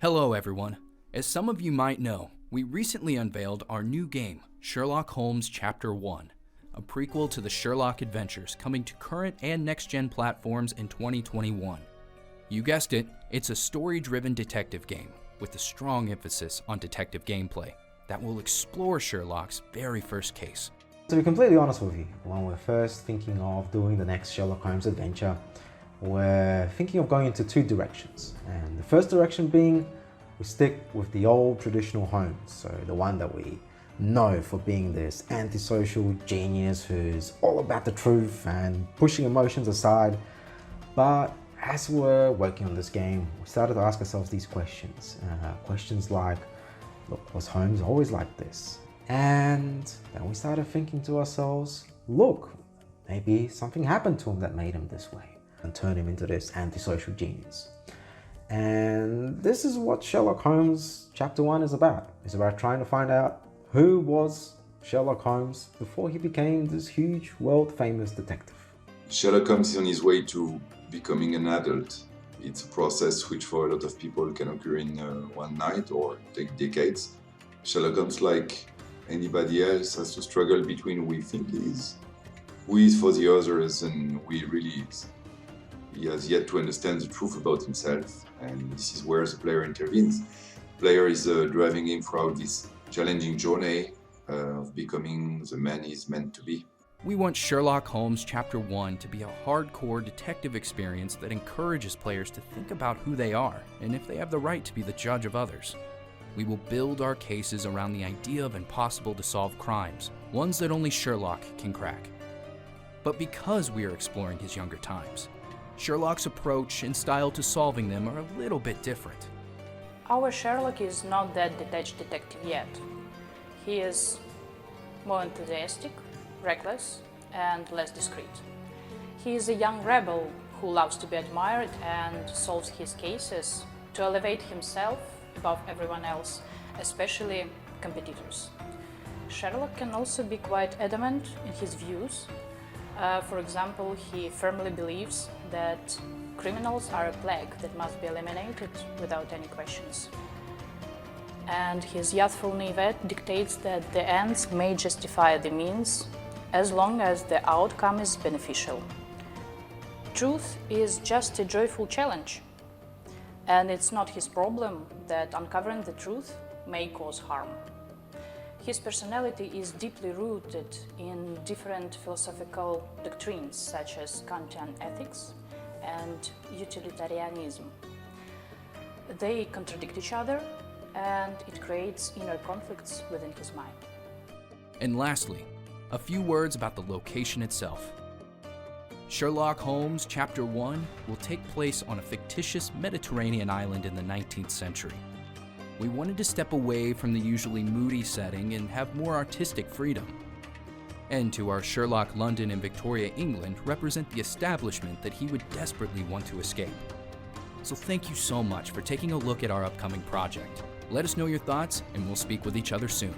Hello everyone. As some of you might know, we recently unveiled our new game, Sherlock Holmes Chapter 1, a prequel to the Sherlock adventures coming to current and next-gen platforms in 2021. You guessed it, it's a story-driven detective game with a strong emphasis on detective gameplay that will explore Sherlock's very first case. To be completely honest with you, when we're first thinking of doing the next Sherlock Holmes adventure, we're thinking of going into two directions. And the first direction being, we stick with the old traditional Holmes, so the one that we know for being this antisocial genius who's all about the truth and pushing emotions aside. But as we're working on this game, we started to ask ourselves these questions. Questions like, look, was Holmes always like this? And then we started thinking to ourselves, look, maybe something happened to him that made him this way and turned him into this antisocial genius. And this is what Sherlock Holmes Chapter 1 is about. It's about trying to find out who was Sherlock Holmes before he became this huge world-famous detective. Sherlock Holmes is on his way to becoming an adult. It's a process which for a lot of people can occur in one night or take decades. Sherlock Holmes, like anybody else, has to struggle between who we think he is for the others and who he really is. He has yet to understand the truth about himself, and this is where the player intervenes. The player is driving him throughout this challenging journey of becoming the man he's meant to be. We want Sherlock Holmes Chapter 1 to be a hardcore detective experience that encourages players to think about who they are and if they have the right to be the judge of others. We will build our cases around the idea of impossible to solve crimes, ones that only Sherlock can crack. But because we are exploring his younger times, Sherlock's approach and style to solving them are a little bit different. Our Sherlock is not that detached detective yet. He is more enthusiastic, reckless, and less discreet. He is a young rebel who loves to be admired and solves his cases to elevate himself above everyone else, especially competitors. Sherlock can also be quite adamant in his views. For example, he firmly believes that criminals are a plague that must be eliminated without any questions. And his youthful naivete dictates that the ends may justify the means as long as the outcome is beneficial. Truth is just a joyful challenge. And it's not his problem that uncovering the truth may cause harm. His personality is deeply rooted in different philosophical doctrines such as Kantian ethics and utilitarianism. They contradict each other, and it creates inner conflicts within his mind. And lastly, a few words about the location itself. Sherlock Holmes Chapter 1 will take place on a fictitious Mediterranean island in the 19th century. We wanted to step away from the usually moody setting and have more artistic freedom. And to our Sherlock London and Victoria, England represent the establishment that he would desperately want to escape. So thank you so much for taking a look at our upcoming project. Let us know your thoughts and we'll speak with each other soon.